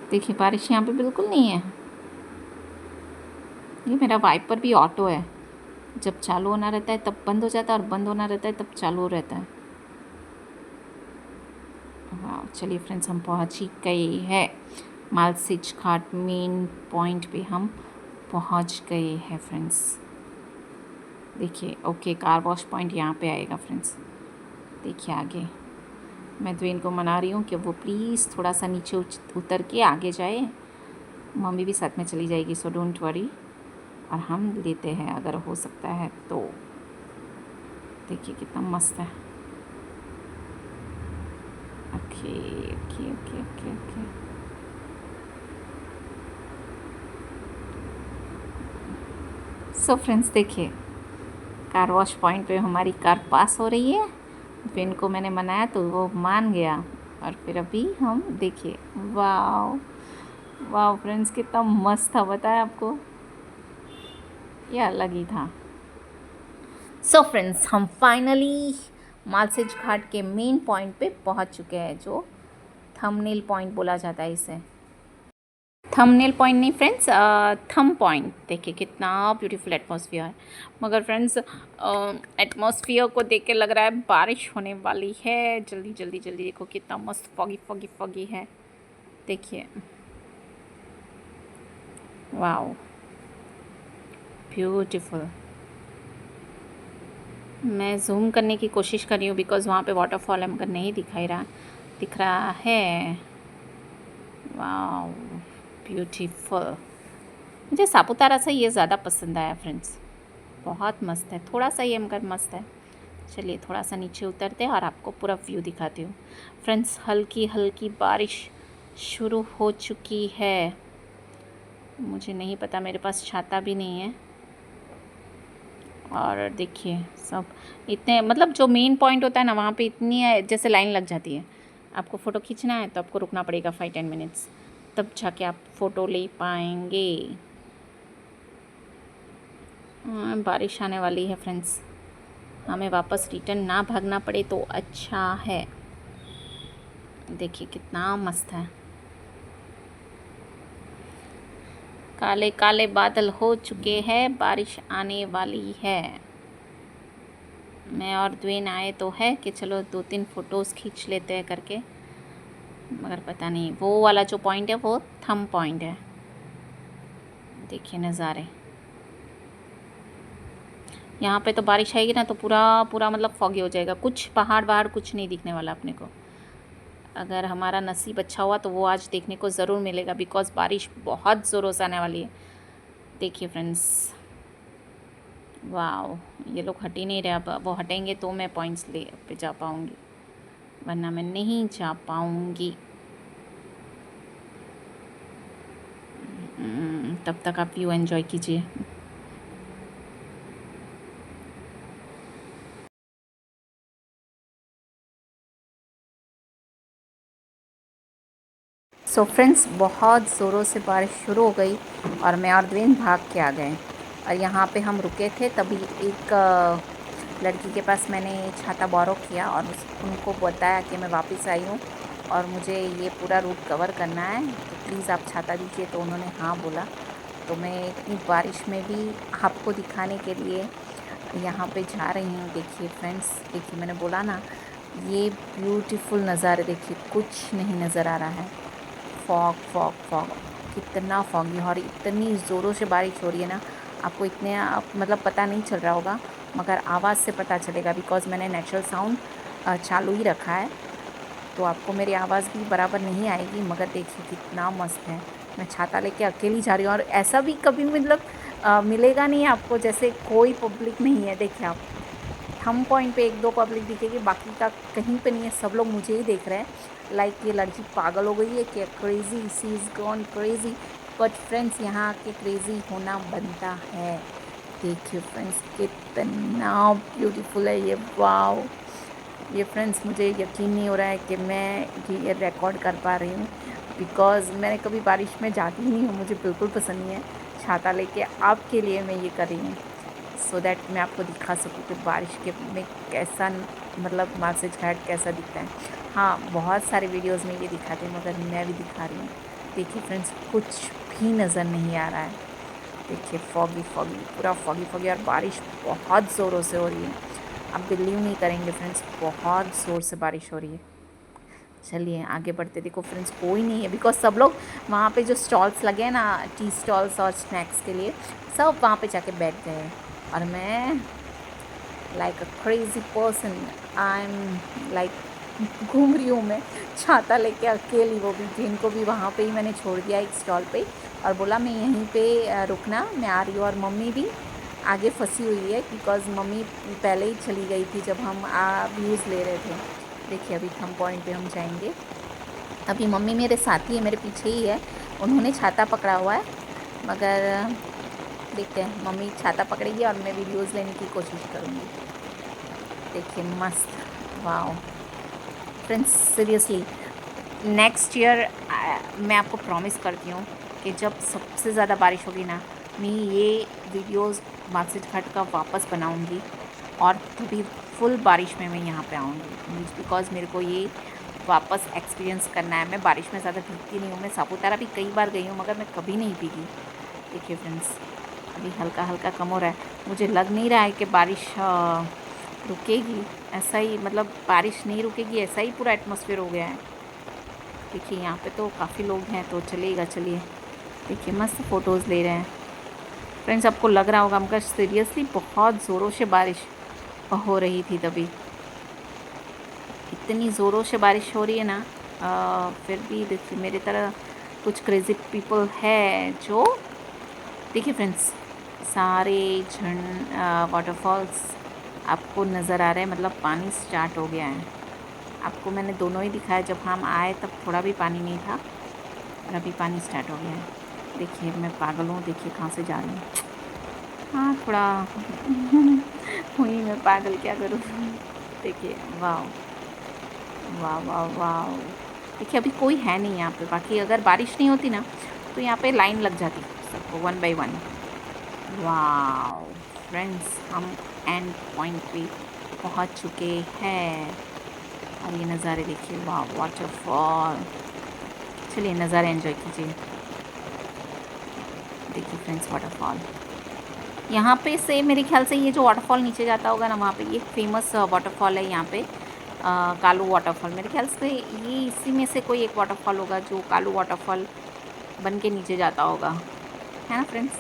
Speaker 1: देखिए बारिश यहाँ पे बिल्कुल नहीं है। ये मेरा वाइपर भी ऑटो है, जब चालू होना रहता है तब बंद हो जाता है, और बंद होना रहता है तब चालू रहता है। वाह, चलिए फ्रेंड्स, हम पहुँच ही गए हैं। मालसेज घाट मेन पॉइंट पे हम पहुँच गए हैं फ्रेंड्स। देखिए ओके, कार वॉश पॉइंट यहाँ पे आएगा फ्रेंड्स। देखिए आगे, मैं द्वेन को मना रही हूँ कि वो प्लीज़ थोड़ा सा नीचे उतर के आगे जाए, मम्मी भी साथ में चली जाएगी, सो डोंट वरी। और हम लेते हैं अगर हो सकता है तो। देखिए कितना मस्त है। Okay okay okay okay okay. So friends देखिए, कार वॉश पॉइंट पे हमारी कार पास हो रही है। फिर को मैंने मनाया तो वो मान गया। और फिर अभी हम देखिए, वाह वाह फ्रेंड्स, कितना मस्त था बताया आपको, ये अलग ही था। सो फ्रेंड्स, हम फाइनली मालसेज घाट के मेन पॉइंट पे पहुंच चुके हैं, जो थंबनेल पॉइंट बोला जाता है इसे। थंबनेल पॉइंट नहीं फ्रेंड्स, थंब पॉइंट। देखिए कितना ब्यूटीफुल एटमॉस्फेयर है। मगर फ्रेंड्स, एटमॉस्फेयर को देख के लग रहा है बारिश होने वाली है। जल्दी जल्दी जल्दी देखो कितना मस्त फॉगी फॉगी फॉगी है। देखिए, वाओ ब्यूटीफुल। मैं जूम करने की कोशिश कर रही हूँ बिकॉज़ वहाँ पे वाटरफॉल है, मगर नहीं दिख रहा है। Wow beautiful. मुझे सापुतारा से ये ज़्यादा पसंद आया फ्रेंड्स, बहुत मस्त है। थोड़ा सा ये मगर मस्त है। चलिए थोड़ा सा नीचे उतरते हैं और आपको पूरा व्यू दिखाती हूँ। फ्रेंड्स, हल्की हल्की बारिश शुरू हो चुकी है। मुझे नहीं पता, मेरे पास छाता भी नहीं है। और देखिए सब इतने, मतलब जो मेन पॉइंट होता है ना, वहाँ पे इतनी जैसे लाइन लग जाती है। आपको फ़ोटो खींचना है तो आपको रुकना पड़ेगा 5-10 मिनट्स, तब जाके आप फ़ोटो ले पाएंगे। बारिश आने वाली है फ्रेंड्स, हमें वापस रिटर्न ना भागना पड़े तो अच्छा है। देखिए कितना मस्त है। काले काले बादल हो चुके हैं, बारिश आने वाली है। मैं और द्वेन आए तो है कि चलो 2-3 फ़ोटोज़ खींच लेते हैं करके, मगर पता नहीं। वो वाला जो पॉइंट है वो थंब पॉइंट है। देखिए नज़ारे, यहाँ पे तो बारिश आएगी ना तो पूरा पूरा मतलब फॉगी हो जाएगा। कुछ पहाड़ वहाड़ कुछ नहीं दिखने वाला अपने को। अगर हमारा नसीब अच्छा हुआ तो वो आज देखने को ज़रूर मिलेगा, बिकॉज़ बारिश बहुत ज़ोरों से आने वाली है। देखिए फ्रेंड्स, वाओ, ये लोग हट ही नहीं रहे। अब वो हटेंगे तो मैं पॉइंट्स ले पे जा पाऊँगी, वरना मैं नहीं जा पाऊँगी। तब तक आप व्यू एंजॉय कीजिए। सो फ्रेंड्स, बहुत ज़ोरों से बारिश शुरू हो गई और मैं और द्वेन भाग के आ गए। और यहाँ पे हम रुके थे, तभी एक लड़की के पास मैंने छाता बोरो किया और उनको बताया कि मैं वापस आई हूँ और मुझे ये पूरा रूट कवर करना है, तो प्लीज़ आप छाता दीजिए। तो उन्होंने हाँ बोला। तो मैं इतनी बारिश में भी आपको दिखाने के लिए यहाँ पे जा रही हूँ। देखिए फ्रेंड्स, देखिए मैंने बोला ना, ये ब्यूटीफुल नज़ारे देखिए, कुछ नहीं नज़र आ रहा है। फॉग फॉग फॉग, कितना फॉगी, और इतनी ज़ोरों से बारिश हो रही है ना, आपको इतने मतलब पता नहीं चल रहा होगा, मगर आवाज़ से पता चलेगा बिकॉज़ मैंने नेचुरल साउंड चालू ही रखा है। तो आपको मेरी आवाज़ भी बराबर नहीं आएगी, मगर देखिए कितना मस्त है। मैं छाता लेके अकेली जा रही हूँ और ऐसा भी कभी मतलब मिलेगा नहीं आपको, जैसे कोई पब्लिक नहीं है। देखिए आप, थंब पॉइंट पे 1-2 पब्लिक दिखेगी, बाकी का कहीं पे नहीं है। सब लोग मुझे ही देख रहे हैं लाइक ये लड़की पागल हो गई है क्या, crazy, she is gone crazy. But friends, यहाँ आके क्रेज़ी होना बनता है। देखिए फ्रेंड्स, कितना ब्यूटीफुल है ये, वाओ। ये फ्रेंड्स, मुझे यकीन नहीं हो रहा है कि मैं ये रिकॉर्ड कर पा रही हूँ, बिकॉज़ मैंने कभी बारिश में जाती ही नहीं हूँ, मुझे बिल्कुल पसंद नहीं है। छाता लेके आपके लिए मैं ये कर रही हूँ, सो दैट मैं आपको दिखा सकूँ कि बारिश के में कैसा, मतलब मालसेज घाट कैसा दिखता है। हाँ, बहुत सारे वीडियोस में ये दिखाते हैं, मगर मैं भी दिखा रही हूँ। देखिए फ्रेंड्स, कुछ भी नज़र नहीं आ रहा है। देखिए फॉगी फॉगी, पूरा फॉगी फॉगी, और बारिश बहुत ज़ोरों से हो रही है। आप बिलीव नहीं करेंगे फ्रेंड्स, बहुत ज़ोर से बारिश हो रही है। चलिए आगे बढ़ते। देखो फ्रेंड्स, कोई नहीं है बिकॉज सब लोग वहाँ पे जो स्टॉल्स लगे हैं ना, टी स्टॉल्स और स्नैक्स के लिए, सब वहाँ पे जाके बैठ गए हैं। और मैं like a crazy person, I am like घूम रही हूँ मैं छाता लेके अकेली, वो भी जिनको भी वहाँ पे ही मैंने छोड़ दिया एक स्टॉल पे, और बोला मैं यहीं पे रुकना, मैं आ रही हूँ। और मम्मी भी आगे फंसी हुई है बिकॉज़ मम्मी पहले ही चली गई थी जब हम व्यूज़ ले रहे थे। देखिए अभी थंब पॉइंट पे हम जाएंगे। अभी मम्मी मेरे साथ ही है, मेरे पीछे ही है, उन्होंने छाता पकड़ा हुआ है, मगर देखते हैं मम्मी छाता पकड़ेगी और मैं वीडियोज़ लेने की कोशिश करूँगी। देखिए मस्त, wow friends, seriously next year मैं आपको प्रॉमिस करती हूँ कि जब सबसे ज़्यादा बारिश होगी ना, मैं ये वीडियोस मालसेज घाट का वापस बनाऊँगी और तभी फुल बारिश में मैं यहाँ पे आऊँगी, बिकॉज़ मेरे को ये वापस एक्सपीरियंस करना है। मैं बारिश में ज़्यादा भीगती नहीं हूँ, मैं सापुतारा भी कई बार गई हूँ मगर मैं कभी नहीं भीगी। देखिए फ्रेंड्स अभी हल्का हल्का कम हो रहा है, मुझे लग नहीं रहा है कि बारिश रुकेगी। ऐसा ही मतलब बारिश नहीं रुकेगी, ऐसा ही पूरा एटमॉस्फेयर हो गया है। देखिए यहाँ पे तो काफ़ी लोग हैं तो चलेगा। चलिए देखिए मस्त फ़ोटोज़ ले रहे हैं। फ्रेंड्स आपको लग रहा होगा मगर सीरियसली बहुत ज़ोरों से बारिश हो रही थी तभी, इतनी ज़ोरों से बारिश हो रही है ना। फिर भी देखिए मेरी तरह कुछ क्रेज़ी पीपल है जो, देखिए फ्रेंड्स सारे वाटरफॉल्स आपको नज़र आ रहे हैं, मतलब पानी स्टार्ट हो गया है। आपको मैंने दोनों ही दिखाया, जब हम आए तब थोड़ा भी पानी नहीं था और अभी पानी स्टार्ट हो गया है। देखिए मैं पागल हूँ, देखिए कहाँ से जा रही हूँ। हाँ थोड़ा हुई मैं पागल, क्या करूँ। देखिए वाह वाह वाह वाह। देखिए अभी कोई है नहीं यहाँ पे, बाकी अगर बारिश नहीं होती ना तो यहाँ पे लाइन लग जाती सबको 1 बाय 1। वाह फ्रेंड्स हम एंड पॉइंट पे पहुँच चुके हैं और ये नज़ारे देखिए, वाह वाटरफॉल। चलिए नज़ारे एंजॉय कीजिए। देखिए फ्रेंड्स वाटरफॉल यहाँ पे से मेरे ख्याल से ये जो वाटरफॉल नीचे जाता होगा ना, वहाँ पे ये फेमस वाटरफॉल है यहाँ पे, कालू वाटरफॉल। मेरे ख्याल से ये इसी में से कोई एक वाटरफॉल होगा जो कालू वाटरफॉल बन के नीचे जाता होगा, है ना फ्रेंड्स।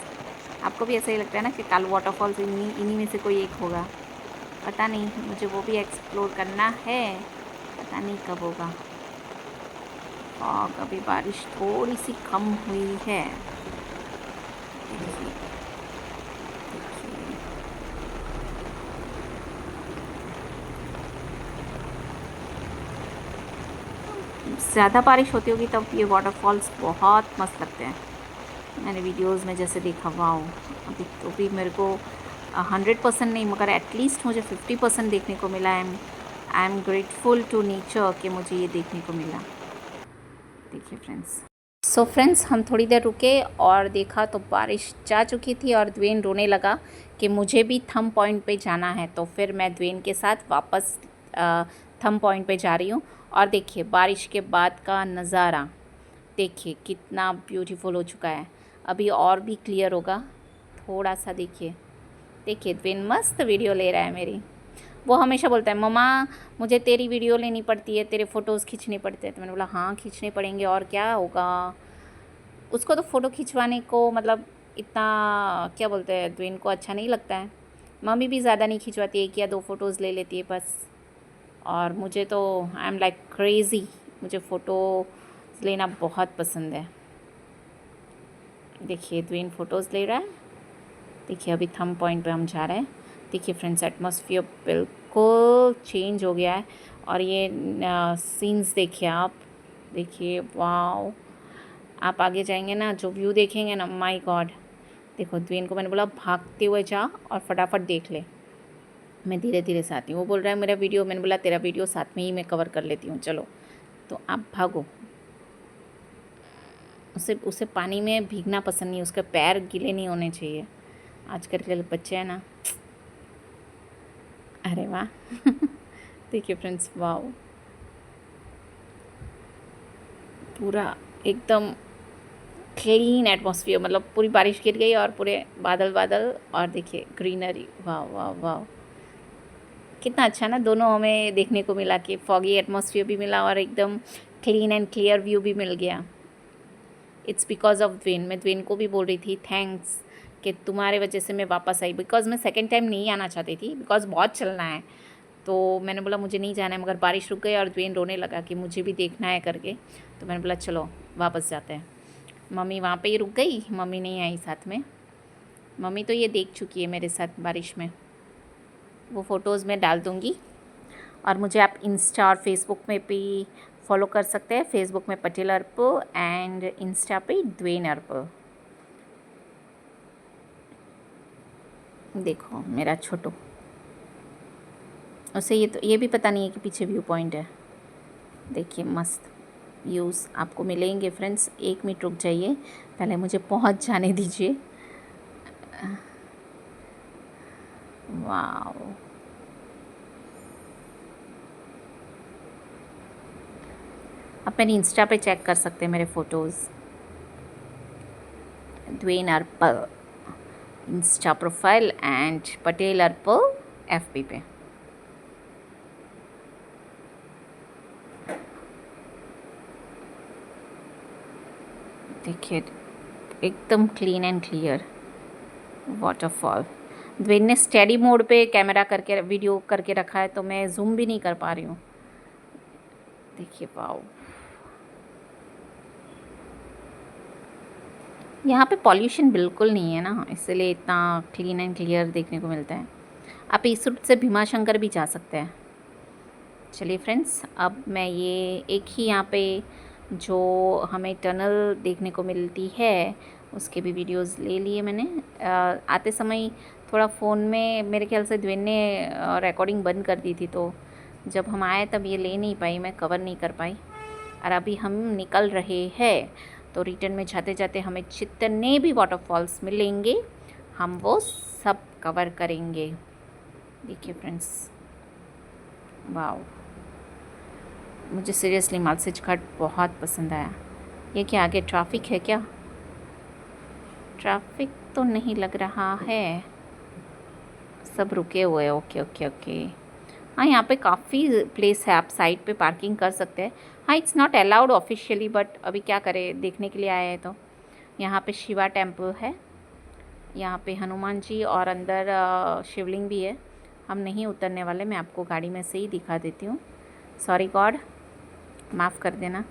Speaker 1: आपको भी ऐसा ही लगता है ना कि कालू वाटरफॉल से इन्हीं में से कोई एक होगा। पता नहीं, मुझे वो भी एक्सप्लोर करना है, पता नहीं कब होगा। और अभी बारिश थोड़ी सी कम हुई है। ज़्यादा बारिश होती होगी तब ये वाटरफॉल्स बहुत मस्त लगते हैं। मैंने वीडियोस में जैसे देखा, वाओ अभी तो भी मेरे को 100% नहीं मगर एटलीस्ट मुझे 50% देखने को मिला। I am grateful to nature कि मुझे ये देखने को मिला। देखिए फ्रेंड्स, सो फ्रेंड्स हम थोड़ी देर रुके और देखा तो बारिश जा चुकी थी और द्वेन रोने लगा कि मुझे भी थंब पॉइंट पे जाना है। तो फिर मैं द्वेन के साथ वापस थंब पॉइंट पे जा रही हूँ। और देखिए बारिश के बाद का नज़ारा देखिए कितना ब्यूटीफुल हो चुका है। अभी और भी क्लियर होगा थोड़ा सा। देखिए देखिए द्वेन मस्त वीडियो ले रहा है मेरी। वो हमेशा बोलता है मम्मा मुझे तेरी वीडियो लेनी पड़ती है, तेरे फ़ोटोज़ खींचने पड़ते हैं। तो मैंने बोला हाँ खींचने पड़ेंगे और क्या होगा। उसको तो फ़ोटो खिंचवाने को मतलब इतना क्या बोलते हैं, द्वेन को अच्छा नहीं लगता है। मम्मी भी ज़्यादा नहीं खिंचवाती, 1 या 2 फ़ोटोज़ ले लेती है बस। और मुझे तो आई एम लाइक क्रेज़ी, मुझे फ़ोटो लेना बहुत पसंद है। देखिए द्वेन फ़ोटोज़ ले रहा है। देखिए अभी थंब पॉइंट पे हम जा रहे हैं। देखिए फ्रेंड्स एटमॉस्फेयर बिल्कुल चेंज हो गया है और ये सीन्स देखिए आप, देखिए वाओ। आप आगे जाएंगे ना, जो व्यू देखेंगे ना, माय गॉड। देखो द्वेन को मैंने बोला भागते हुए जा और फटाफट देख ले, मैं धीरे धीरे से आती हूँ। वो बोल रहा है मेरा वीडियो, मैंने बोला तेरा वीडियो साथ में ही मैं कवर कर लेती हूँ, चलो। तो आप भागो। उसे पानी में भीगना पसंद नहीं, उसके पैर गीले नहीं होने चाहिए। आजकल के बच्चे हैं ना, अरे वाह। देखिए फ्रेंड्स वाओ, पूरा एकदम क्लीन एटमॉस्फेयर, मतलब पूरी बारिश गिर गई और पूरे बादल बादल और देखिए ग्रीनरी। वाह वाह वाह, कितना अच्छा ना, दोनों हमें देखने को मिला कि फॉगी एटमॉस्फेयर भी मिला और एकदम क्लीन एंड क्लियर व्यू भी मिल गया। It's because of Dwayne. मैं द्वेन को भी बोल रही थी थैंक्स कि तुम्हारे वजह से मैं वापस आई, बिकॉज मैं सेकेंड टाइम नहीं आना चाहती थी, बिकॉज बहुत चलना है। तो मैंने बोला मुझे नहीं जाना है, मगर बारिश रुक गई और द्वेन रोने लगा कि मुझे भी देखना है करके। तो मैंने बोला चलो वापस जाते हैं। मम्मी वहाँ पे ही रुक गई, मम्मी नहीं आई साथ में। मम्मी तो ये देख चुकी है मेरे साथ बारिश में, वो फ़ोटोज़ में डाल दूँगी। और मुझे आप इंस्टा और फेसबुक में भी फॉलो कर सकते हैं। फेसबुक में पटेल अर्पो एंड इंस्टा पे द्वेन अर्पो। देखो मेरा छोटू, उसे ये भी पता नहीं है कि पीछे व्यू पॉइंट है। देखिए मस्त व्यूज़ आपको मिलेंगे फ्रेंड्स। 1 मिनट रुक जाइए, पहले मुझे पहुंच जाने दीजिए। वाह, आप मेरी इंस्टा पे चेक कर सकते हैं मेरे फ़ोटोज़, द्वेन अर्पल इंस्टा प्रोफाइल एंड पटेल अर्पल एफबी पे। देखिए एकदम clean and clear waterfall. Dwayne ने स्टेडी मोड पे कैमरा करके वीडियो करके रखा है, तो मैं जूम भी नहीं कर पा रही हूँ। देखिए वाओ, यहाँ पे पॉल्यूशन बिल्कुल नहीं है ना, इसलिए इतना क्लीन एंड क्लियर देखने को मिलता है। आप इस रूट से भीमाशंकर भी जा सकते हैं। चलिए फ्रेंड्स, अब मैं ये एक ही यहाँ पे जो हमें टनल देखने को मिलती है उसके भी वीडियोस ले लिए मैंने। आते समय थोड़ा फ़ोन में मेरे ख्याल से द्वेन ने रिकॉर्डिंग बंद कर दी थी, तो जब हम आए तब ये ले नहीं पाई, मैं कवर नहीं कर पाई। और अभी हम निकल रहे हैं, तो रिटर्न में जाते जाते हमें जितने भी वाटरफॉल्स मिलेंगे हम वो सब कवर करेंगे। देखिए फ्रेंड्स, वाओ, मुझे सीरियसली मालसेज घाट बहुत पसंद आया। ये क्या आगे ट्रैफिक है क्या? ट्रैफिक तो नहीं लग रहा है, सब रुके हुए हैं। Okay okay okay. हाँ, यहाँ पे काफ़ी प्लेस है, आप साइड पे पार्किंग कर सकते हैं। हाँ, it's not allowed officially, but अभी क्या करें, देखने के लिए आए हैं। तो यहाँ पे शिवा टेम्पल है, यहाँ पे हनुमान जी और अंदर शिवलिंग भी है। हम नहीं उतरने वाले, मैं आपको गाड़ी में से ही दिखा देती हूँ। सॉरी गॉड, माफ़ कर देना।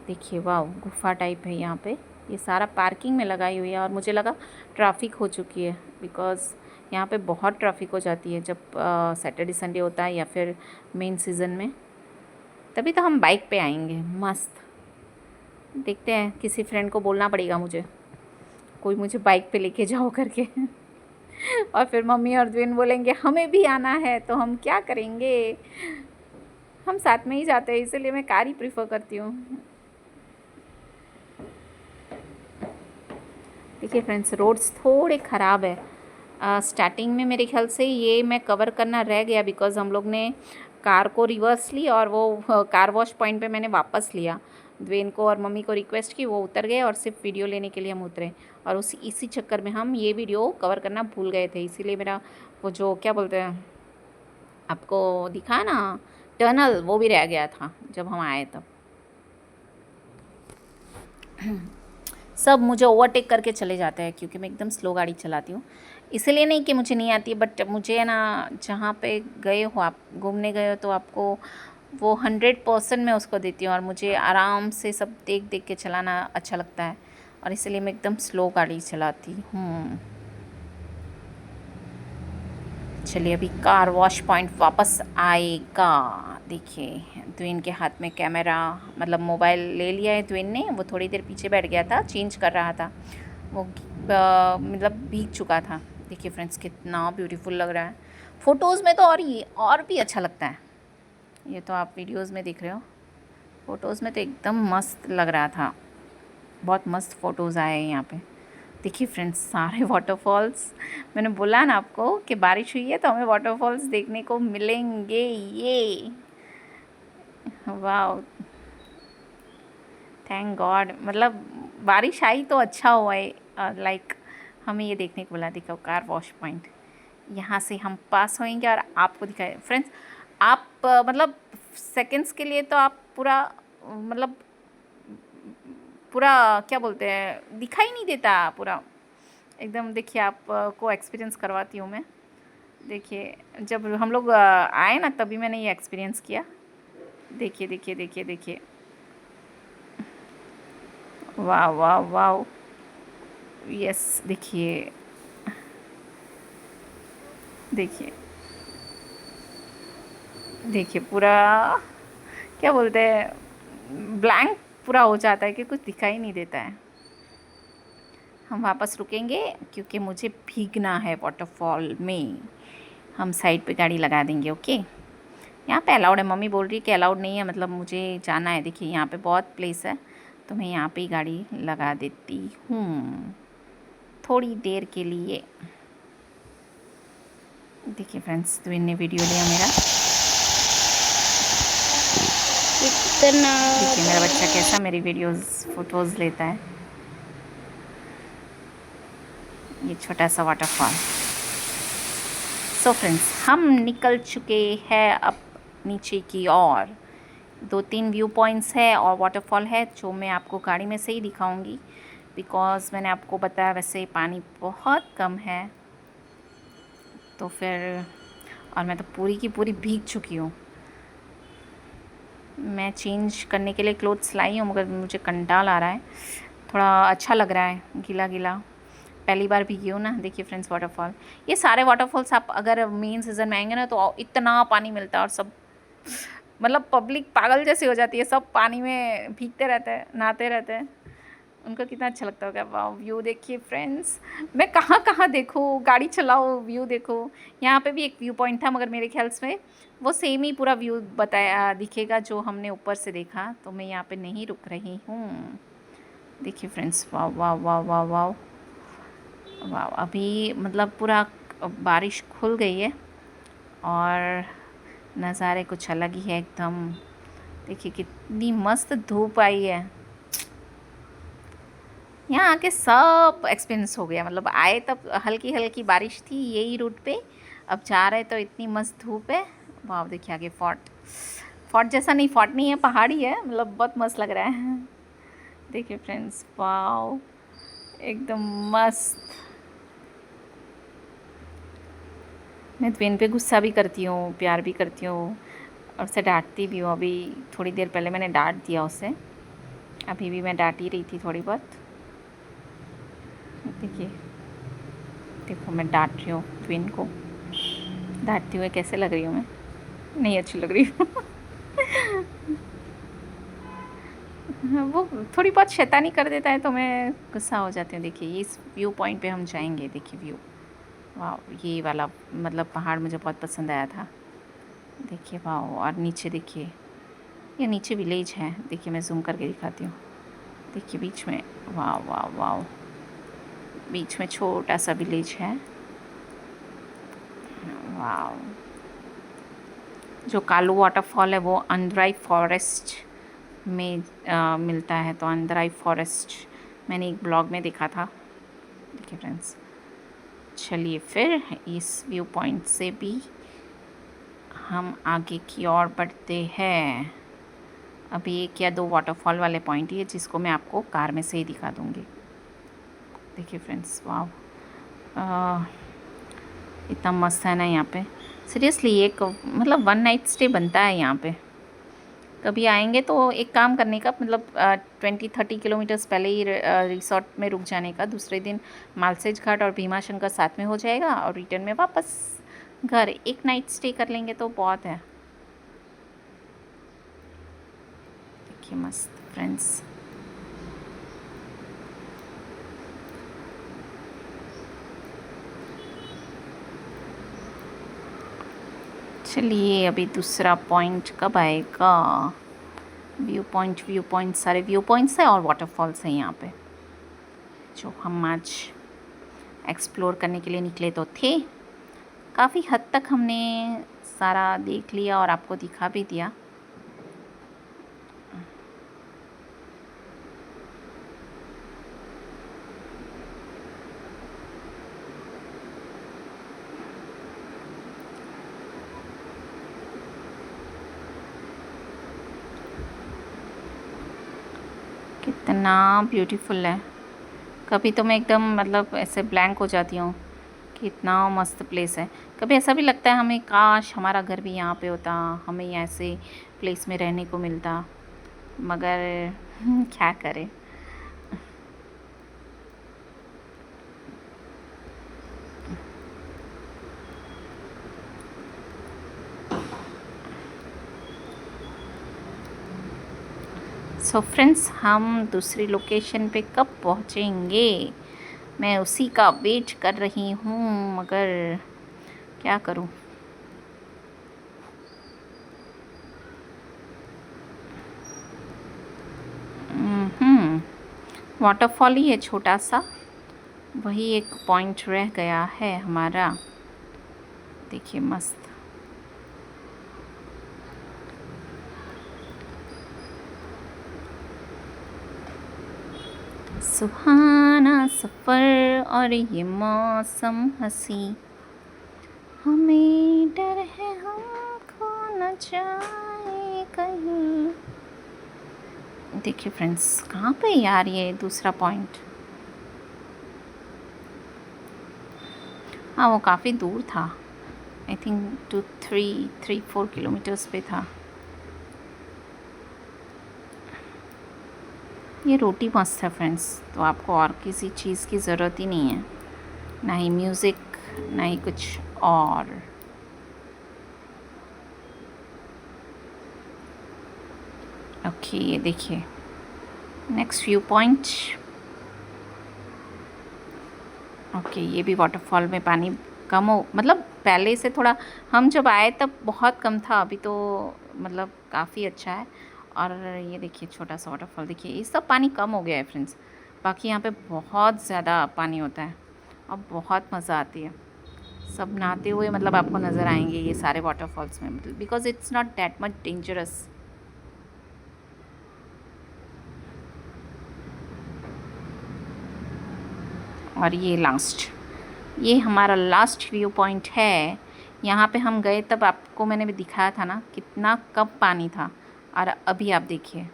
Speaker 1: देखिए वाह, गुफा टाइप है यहाँ पे, ये सारा पार्किंग में लगाई हुई है। और मुझे लगा ट्रैफिक हो चुकी है, बिकॉज़ यहाँ पे बहुत ट्रैफिक हो जाती है जब सैटरडे संडे होता है या फिर मेन सीज़न में। तभी तो हम बाइक पे आएंगे मस्त। देखते हैं, किसी फ्रेंड को बोलना पड़ेगा मुझे, कोई मुझे बाइक पे लेके जाओ करके। और फिर मम्मी और द्वेन बोलेंगे हमें भी आना है, तो हम क्या करेंगे? हम साथ में ही जाते हैं, इसलिए मैं कार ही प्रीफर करती हूँ। देखिए फ्रेंड्स, रोड्स थोड़े ख़राब है। स्टार्टिंग में मेरे ख्याल से ये मैं कवर करना रह गया, बिकॉज़ हम लोग ने कार को रिवर्स ली और वो कार वॉश पॉइंट पे मैंने वापस लिया। द्वेन को और मम्मी को रिक्वेस्ट की, वो उतर गए और सिर्फ वीडियो लेने के लिए हम उतरे। और इसी चक्कर में हम ये वीडियो कवर करना भूल गए थे, इसीलिए मेरा वो जो क्या बोलते हैं, आपको दिखा ना टनल, वो भी रह गया था जब हम आए तब। सब मुझे ओवरटेक करके चले जाते हैं, क्योंकि मैं एकदम स्लो गाड़ी चलाती हूँ। इसलिए नहीं कि मुझे नहीं आती है, बट मुझे है ना, जहाँ पे गए हो आप, घूमने गए हो, तो आपको वो 100% मैं उसको देती हूँ। और मुझे आराम से सब देख देख के चलाना अच्छा लगता है, और इसलिए मैं एकदम स्लो गाड़ी चलाती हूँ। चलिए, अभी कार वॉश पॉइंट वापस आएगा। देखिए, द्वेन के हाथ में कैमरा, मतलब मोबाइल ले लिया है द्वेन ने। वो थोड़ी देर पीछे बैठ गया था, चेंज कर रहा था, वो मतलब भीग चुका था। देखिए फ्रेंड्स, कितना ब्यूटीफुल लग रहा है। फ़ोटोज़ में तो और भी अच्छा लगता है। ये तो आप वीडियोज़ में देख रहे हो, फ़ोटोज़ में तो एकदम मस्त लग रहा था। बहुत मस्त फ़ोटोज़ आए हैं यहाँ पे। देखिए फ्रेंड्स, सारे वाटरफॉल्स, मैंने बोला ना आपको कि बारिश हुई है तो हमें वाटरफॉल्स देखने को मिलेंगे। ये वाह, थैंक गॉड, मतलब बारिश आई तो अच्छा हुआ है। लाइक हमें ये देखने को मिला। देखो कार वॉश पॉइंट, यहाँ से हम पास होएंगे और आपको दिखाए फ्रेंड्स। आप मतलब सेकंड्स के लिए तो आप पूरा, मतलब पूरा क्या बोलते हैं, दिखाई नहीं देता पूरा एकदम। देखिए आप को एक्सपीरियंस करवाती हूँ मैं। देखिए, जब हम लोग आए ना, तभी मैंने ये एक्सपीरियंस किया। देखिए देखिए देखिए देखिए, वाह वाह वाह, यस। देखिए देखिए देखिए, पूरा क्या बोलते हैं, ब्लैंक पूरा हो जाता है कि कुछ दिखाई नहीं देता है। हम वापस रुकेंगे क्योंकि मुझे भीगना है वाटरफॉल में। हम साइड पे गाड़ी लगा देंगे, ओके। यहाँ पे अलाउड है, मम्मी बोल रही है कि अलाउड नहीं है, मतलब मुझे जाना है। देखिए यहाँ पे बहुत प्लेस है, तो मैं यहाँ पे ही गाड़ी लगा देती हूँ थोड़ी देर के लिए। देखिए फ्रेंड्स, तो इन्हें वीडियो लिया मेरा।
Speaker 2: इतना
Speaker 1: देखिए मेरा बच्चा कैसा मेरी वीडियोस फोटोज़ लेता है। ये छोटा सा वाटरफॉल। सो फ्रेंड्स, हम निकल चुके हैं अब नीचे की ओर। 2-3 व्यू पॉइंट्स है और वाटरफॉल है जो मैं आपको गाड़ी में से ही दिखाऊंगी, बिकॉज़ मैंने आपको बताया वैसे पानी बहुत कम है। तो फिर, और मैं तो पूरी की पूरी भीग चुकी हूँ। मैं चेंज करने के लिए क्लोथ्स लाई हूँ, मगर मुझे कंटाल आ रहा है, थोड़ा अच्छा लग रहा है गीला गीला। पहली बार भीगी हूँ ना। देखिए फ्रेंड्स, वाटरफॉल, ये सारे वाटरफॉल्स आप अगर मेन सीज़न में आएंगे ना तो इतना पानी मिलता है, और सब मतलब पब्लिक पागल जैसी हो जाती है, सब पानी में भीगते रहते हैं, नहाते रहते हैं। उनको कितना अच्छा लगता होगा। वाह, व्यू देखिए फ्रेंड्स, मैं कहाँ कहाँ देखूँ, गाड़ी चलाओ व्यू देखो। यहाँ पे भी एक व्यू पॉइंट था, मगर मेरे ख्याल से वो सेम ही पूरा व्यू बताया दिखेगा जो हमने ऊपर से देखा, तो मैं यहाँ पे नहीं रुक रही हूँ। देखिए फ्रेंड्स, वाह वाह वाह वाह वाह वाह, अभी मतलब पूरा बारिश खुल गई है और नज़ारे कुछ अलग ही है एकदम। देखिए कितनी मस्त धूप आई है। यहाँ आके सब एक्सपीरियंस हो गया, मतलब आए तब हल्की हल्की बारिश थी यही रूट पे, अब जा रहे तो इतनी मस्त धूप है। वाह, देखिए आगे फोर्ट, फोर्ट जैसा नहीं, फोर्ट नहीं है, पहाड़ी है, मतलब बहुत मस्त लग रहा है। देखिए फ्रेंड्स, वाह एकदम मस्त। मैं ट्विन पे गुस्सा भी करती हूँ, प्यार भी करती हूँ, और उसे डांटती भी हूँ। अभी थोड़ी देर पहले मैंने डांट दिया उसे, अभी भी मैं डांट ही रही थी थोड़ी बहुत। देखिए, देखो मैं डांट रही हूँ ट्विन को, डांटती हुए कैसे लग रही हूँ मैं, नहीं अच्छी लग रही हूँ। वो थोड़ी बहुत शैतानी कर देता है तो मैं गुस्सा हो जाती हूँ। देखिए इस व्यू पॉइंट पे हम जाएंगे। देखिए व्यू, वाह, ये वाला मतलब पहाड़ मुझे बहुत पसंद आया था। देखिए वाह, और नीचे देखिए, ये नीचे विलेज है। देखिए मैं जूम करके दिखाती हूँ। देखिए बीच में, वाह वाह वाह, बीच में छोटा सा विलेज है। वाह, जो कालू वाटरफॉल है वो अंद्राई फॉरेस्ट में मिलता है, तो अंद्राई फॉरेस्ट मैंने एक ब्लॉग में देखा था। देखिए फ्रेंड्स, चलिए फिर इस व्यू पॉइंट से भी हम आगे की ओर बढ़ते हैं। अभी एक या दो वाटरफॉल वाले पॉइंट ही है जिसको मैं आपको कार में से ही दिखा दूँगी। देखिए फ्रेंड्स, वाह, इतना मस्त है ना यहाँ पे। सीरियसली एक मतलब 1 नाइट स्टे बनता है यहाँ पे। कभी आएंगे तो एक काम करने का, मतलब 20-30 किलोमीटर्स पहले ही रिसोर्ट में रुक जाने का। दूसरे दिन मालसेज घाट और भीमाशंकर साथ में हो जाएगा, और रिटर्न में वापस घर 1 नाइट स्टे कर लेंगे तो बहुत है। देखिए मस्त फ्रेंड्स, चलिए अभी दूसरा पॉइंट कब आएगा। व्यू पॉइंट सारे व्यू पॉइंट्स हैं और वाटरफॉल्स हैं यहाँ पे, जो हम आज एक्सप्लोर करने के लिए निकले तो थे। काफ़ी हद तक हमने सारा देख लिया और आपको दिखा भी दिया। कितना ब्यूटीफुल है। कभी तो मैं एकदम मतलब ऐसे ब्लैंक हो जाती हूँ कि इतना मस्त प्लेस है। कभी ऐसा भी लगता है हमें काश हमारा घर भी यहाँ पे होता, हमें ऐसे प्लेस में रहने को मिलता, मगर क्या करें, सो फ्रेंड्स, हम दूसरी लोकेशन पे कब पहुँचेंगे, मैं उसी का वेट कर रही हूँ, मगर क्या करूँ। वाटरफॉल ही है छोटा सा, वही एक पॉइंट रह गया है हमारा। देखिए मस्त। सुहाना सफ़र और ये मौसम हंसी, हमें डर है हम खो न जाए कहीं। देखिए फ्रेंड्स, कहाँ पे यार ये दूसरा पॉइंट। हाँ, वो काफ़ी दूर था, आई थिंक 3-4 किलोमीटर्स पे था। ये रोटी मस्त है फ्रेंड्स, तो आपको और किसी चीज़ की ज़रूरत ही नहीं है, ना ही म्यूज़िक, ना ही कुछ और। ओके, ये देखिए नेक्स्ट व्यू पॉइंट। ओके, ये भी वाटरफॉल में पानी कम हो, मतलब पहले से थोड़ा, हम जब आए तब बहुत कम था, अभी तो मतलब काफ़ी अच्छा है। और ये देखिए छोटा सा वाटरफॉल, देखिए ये सब पानी कम हो गया है फ्रेंड्स, बाकी यहाँ पे बहुत ज़्यादा पानी होता है और बहुत मज़ा आती है। सब नहाते हुए मतलब आपको नज़र आएंगे ये सारे वाटरफॉल्स में, मतलब because it's not that much dangerous. और ये हमारा लास्ट व्यू पॉइंट है। यहाँ पे हम गए तब आपको मैंने भी दिखाया था ना कितना कम पानी था, और अभी आप देखिए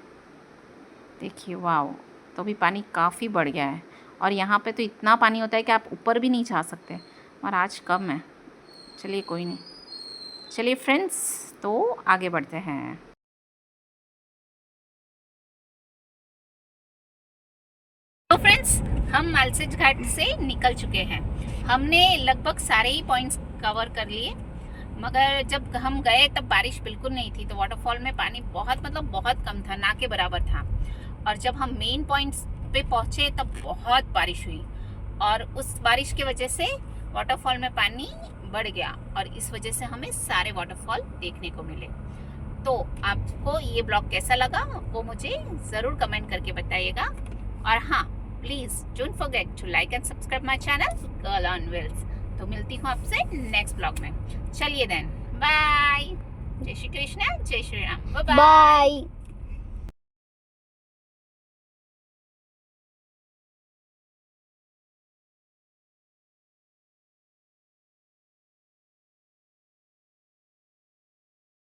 Speaker 1: वाओ, तो अभी पानी काफ़ी बढ़ गया है। और यहाँ पे तो इतना पानी होता है कि आप ऊपर भी नहीं जा सकते, और आज कम है। चलिए कोई नहीं, चलिए फ्रेंड्स, तो आगे बढ़ते हैं। तो फ्रेंड्स, हम मालसेज घाट से निकल चुके हैं। हमने लगभग सारे ही पॉइंट्स कवर कर लिए, मगर जब हम गए तब बारिश बिल्कुल नहीं थी, तो वाटरफॉल में पानी बहुत मतलब बहुत कम था, ना के बराबर था। और जब हम मेन पॉइंट्स पे पहुंचे तब बहुत बारिश हुई, और उस बारिश की वजह से वाटरफॉल में पानी बढ़ गया, और इस वजह से हमें सारे वाटरफॉल देखने को मिले। तो आपको ये ब्लॉग कैसा लगा वो मुझे ज़रूर कमेंट करके बताइएगा। और हाँ, please don't forget to like and subscribe my channel girl on wheels. तो मिलती हूँ आपसे नेक्स्ट ब्लॉग में। चलिए देन, बाय। जय श्री कृष्ण, जय श्री राम, बाय बाय।